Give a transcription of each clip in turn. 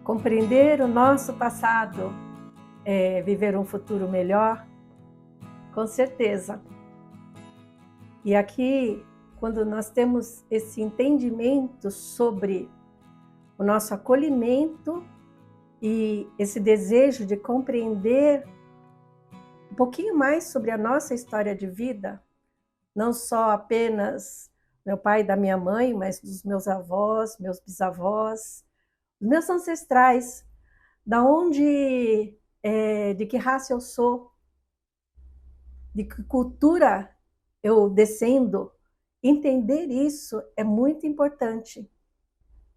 Compreender o nosso passado é viver um futuro melhor? Com certeza. E aqui, quando nós temos esse entendimento sobre o nosso acolhimento e esse desejo de compreender um pouquinho mais sobre a nossa história de vida, não só apenas meu pai e da minha mãe, mas dos meus avós, meus bisavós, meus ancestrais, da onde, de que raça eu sou, de que cultura eu descendo. Entender isso é muito importante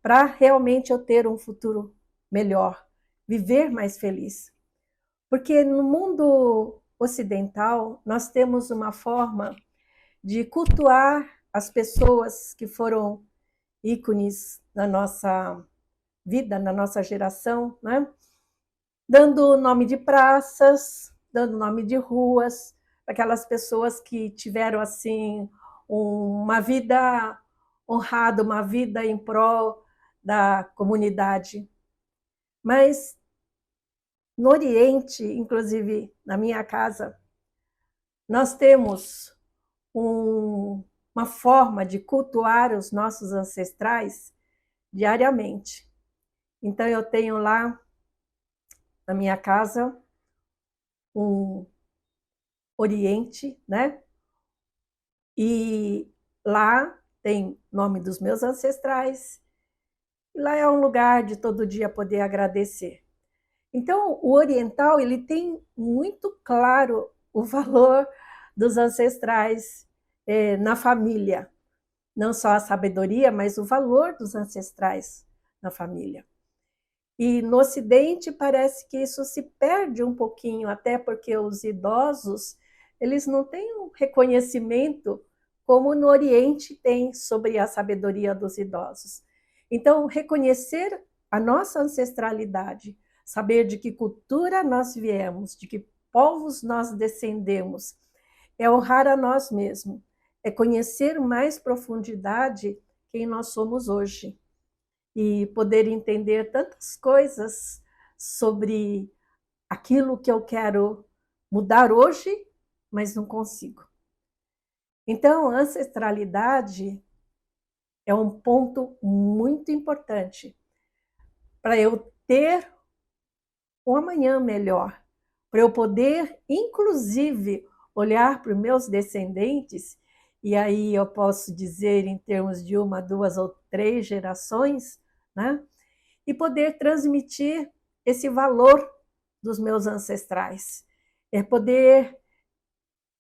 para realmente eu ter um futuro melhor, viver mais feliz. Porque no mundo ocidental nós temos uma forma de cultuar as pessoas que foram ícones na nossa vida, na nossa geração, né? Dando nome de praças, dando nome de ruas, aquelas pessoas que tiveram assim uma vida honrada, uma vida em prol da comunidade. Mas no Oriente, inclusive na minha casa, nós temos uma forma de cultuar os nossos ancestrais diariamente. Então eu tenho lá na minha casa um Oriente, né? E lá tem nome dos meus ancestrais. E lá é um lugar de todo dia poder agradecer. Então, o oriental, ele tem muito claro o valor dos ancestrais na família. Não só a sabedoria, mas o valor dos ancestrais na família. E no Ocidente parece que isso se perde um pouquinho, até porque os idosos, eles não têm um reconhecimento como no Oriente tem sobre a sabedoria dos idosos. Então, reconhecer a nossa ancestralidade, saber de que cultura nós viemos, de que povos nós descendemos, é honrar a nós mesmos, é conhecer mais profundidade quem nós somos hoje e poder entender tantas coisas sobre aquilo que eu quero mudar hoje, mas não consigo. Então, a ancestralidade é um ponto muito importante para eu ter um amanhã melhor, para eu poder, inclusive, olhar para os meus descendentes, e aí eu posso dizer em termos de uma, duas ou três gerações, né? E poder transmitir esse valor dos meus ancestrais, é poder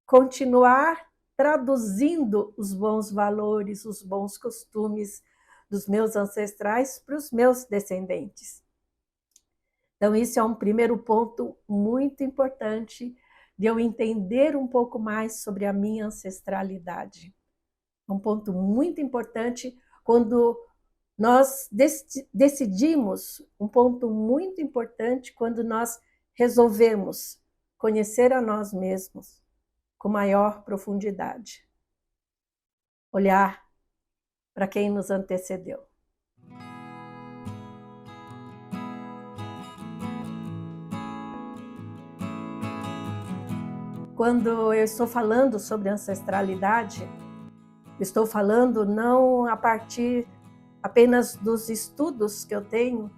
continuar traduzindo os bons valores, os bons costumes dos meus ancestrais para os meus descendentes. Então, isso é um primeiro ponto muito importante de eu entender um pouco mais sobre a minha ancestralidade. Um ponto muito importante quando nós decidimos, um ponto muito importante quando nós resolvemos conhecer a nós mesmos com maior profundidade. Olhar para quem nos antecedeu. Quando eu estou falando sobre ancestralidade, estou falando não a partir apenas dos estudos que eu tenho,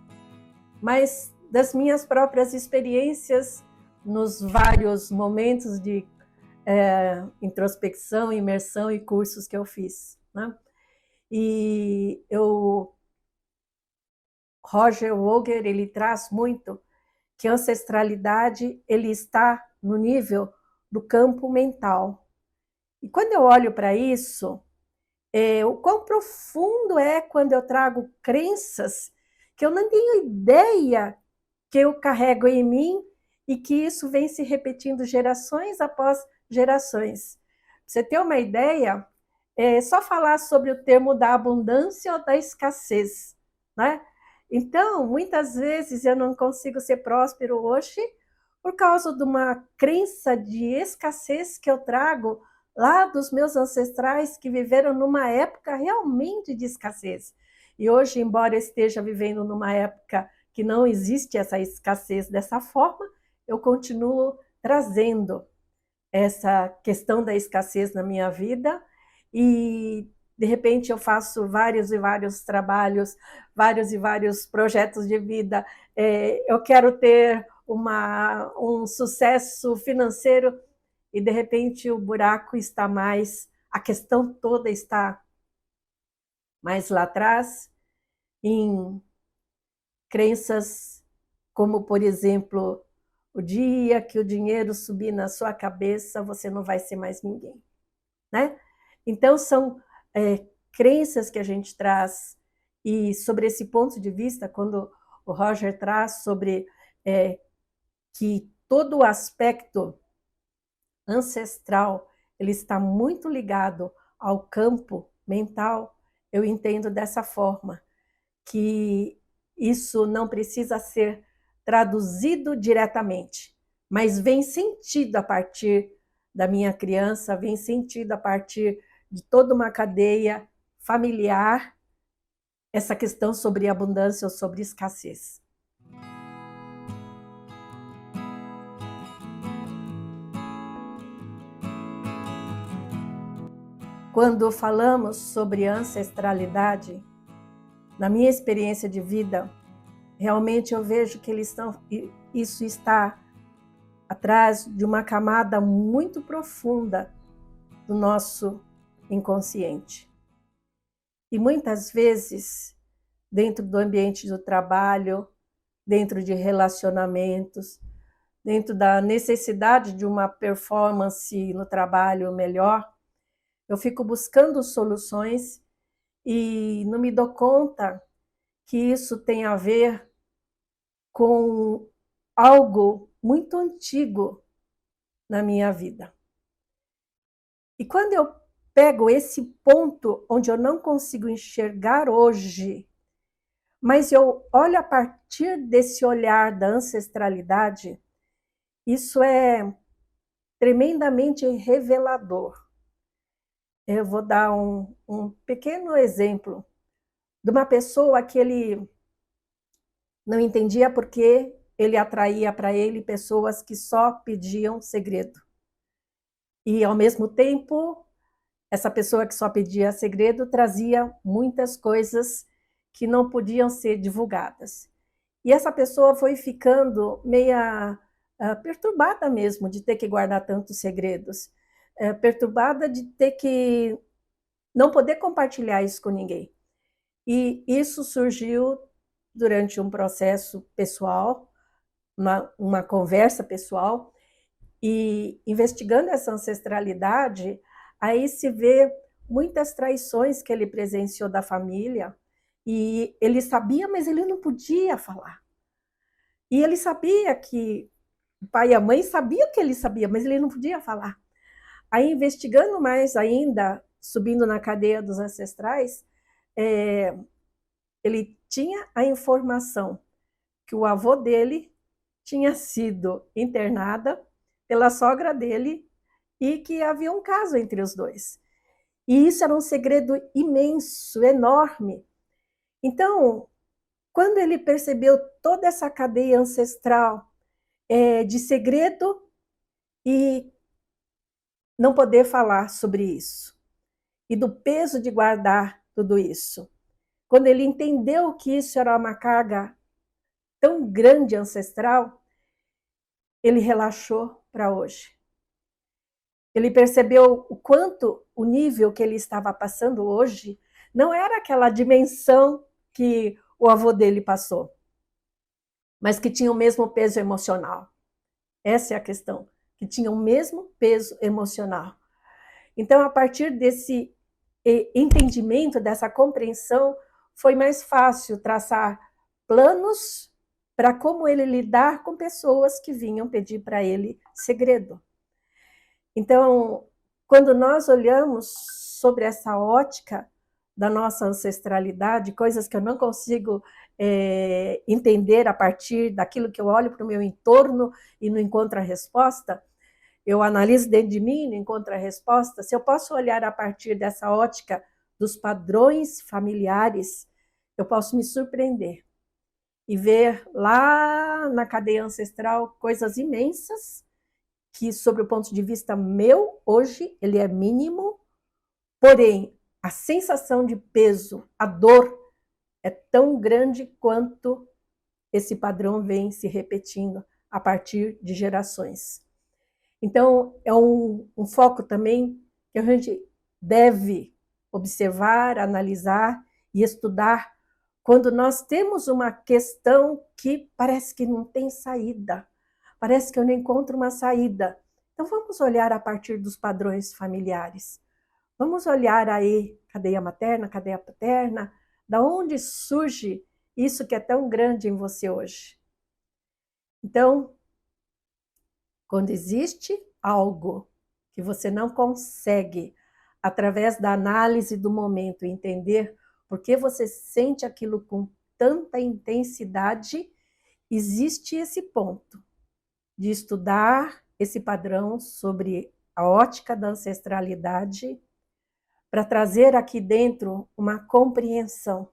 mas das minhas próprias experiências nos vários momentos de introspecção, imersão e cursos que eu fiz, né? E Roger Wolger, ele traz muito que a ancestralidade ele está no nível do campo mental. E quando eu olho para isso, o quão profundo é quando eu trago crenças que eu não tenho ideia que eu carrego em mim e que isso vem se repetindo gerações após gerações. Pra você ter uma ideia, é só falar sobre o termo da abundância ou da escassez, né? Então, muitas vezes eu não consigo ser próspero hoje por causa de uma crença de escassez que eu trago lá dos meus ancestrais que viveram numa época realmente de escassez. E hoje, embora eu esteja vivendo numa época que não existe essa escassez dessa forma, eu continuo trazendo essa questão da escassez na minha vida e, de repente, eu faço vários e vários trabalhos, vários e vários projetos de vida. Eu quero ter um sucesso financeiro e, de repente, o buraco está mais, a questão toda está mais lá atrás, em crenças como, por exemplo, o dia que o dinheiro subir na sua cabeça, você não vai ser mais ninguém, né? Então, são crenças que a gente traz, e sobre esse ponto de vista, quando o Roger traz sobre que todo o aspecto ancestral ele está muito ligado ao campo mental, eu entendo dessa forma, que isso não precisa ser traduzido diretamente, mas vem sentido a partir da minha criança, vem sentido a partir de toda uma cadeia familiar, essa questão sobre abundância ou sobre escassez. Quando falamos sobre ancestralidade, na minha experiência de vida, realmente eu vejo que isso está atrás de uma camada muito profunda do nosso inconsciente. E muitas vezes, dentro do ambiente do trabalho, dentro de relacionamentos, dentro da necessidade de uma performance no trabalho melhor, eu fico buscando soluções e não me dou conta que isso tem a ver com algo muito antigo na minha vida. E quando eu pego esse ponto onde eu não consigo enxergar hoje, mas eu olho a partir desse olhar da ancestralidade, isso é tremendamente revelador. Eu vou dar um pequeno exemplo de uma pessoa que ele não entendia por que ele atraía para ele pessoas que só pediam segredo. E, ao mesmo tempo, essa pessoa que só pedia segredo trazia muitas coisas que não podiam ser divulgadas. E essa pessoa foi ficando meia perturbada mesmo de ter que guardar tantos segredos, perturbada de ter que não poder compartilhar isso com ninguém. E isso surgiu durante um processo pessoal, uma conversa pessoal, e investigando essa ancestralidade, aí se vê muitas traições que ele presenciou da família, e ele sabia, mas ele não podia falar. E ele sabia que o pai e a mãe sabiam que ele sabia, mas ele não podia falar. Aí, investigando mais ainda, subindo na cadeia dos ancestrais, ele tinha a informação que o avô dele tinha sido internada pela sogra dele e que havia um caso entre os dois. E isso era um segredo imenso, enorme. Então, quando ele percebeu toda essa cadeia ancestral de segredo e não poder falar sobre isso, e do peso de guardar tudo isso, quando ele entendeu que isso era uma carga tão grande ancestral, ele relaxou para hoje. Ele percebeu o quanto o nível que ele estava passando hoje não era aquela dimensão que o avô dele passou, mas que tinha o mesmo peso emocional. Essa é a questão, que tinha o mesmo peso emocional. Então, a partir desse entendimento, dessa compreensão, foi mais fácil traçar planos para como ele lidar com pessoas que vinham pedir para ele segredo. Então, quando nós olhamos sobre essa ótica da nossa ancestralidade, coisas que eu não consigo entender a partir daquilo que eu olho para o meu entorno e não encontro a resposta, eu analiso dentro de mim e não encontro a resposta. Se eu posso olhar a partir dessa ótica dos padrões familiares, eu posso me surpreender. e ver lá na cadeia ancestral coisas imensas, que sobre o ponto de vista meu, hoje, ele é mínimo, porém, a sensação de peso, a dor, é tão grande quanto esse padrão vem se repetindo a partir de gerações. Então, é um foco também que a gente deve observar, analisar e estudar quando nós temos uma questão que parece que não tem saída, parece que eu não encontro uma saída. Então, vamos olhar a partir dos padrões familiares. Vamos olhar aí, cadeia materna, cadeia paterna, da onde surge isso que é tão grande em você hoje. Então, quando existe algo que você não consegue, através da análise do momento, entender por que você sente aquilo com tanta intensidade, existe esse ponto de estudar esse padrão sobre a ótica da ancestralidade para trazer aqui dentro uma compreensão.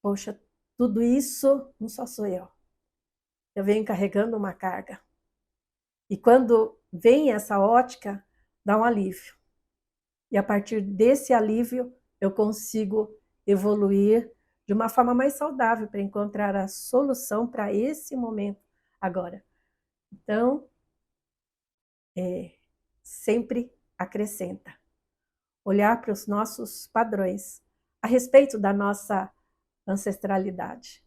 Poxa, tudo isso não só sou eu. Eu venho carregando uma carga. E quando vem essa ótica, dá um alívio. E a partir desse alívio, eu consigo evoluir de uma forma mais saudável para encontrar a solução para esse momento agora. Então, sempre acrescenta. Olhar para os nossos padrões a respeito da nossa ancestralidade.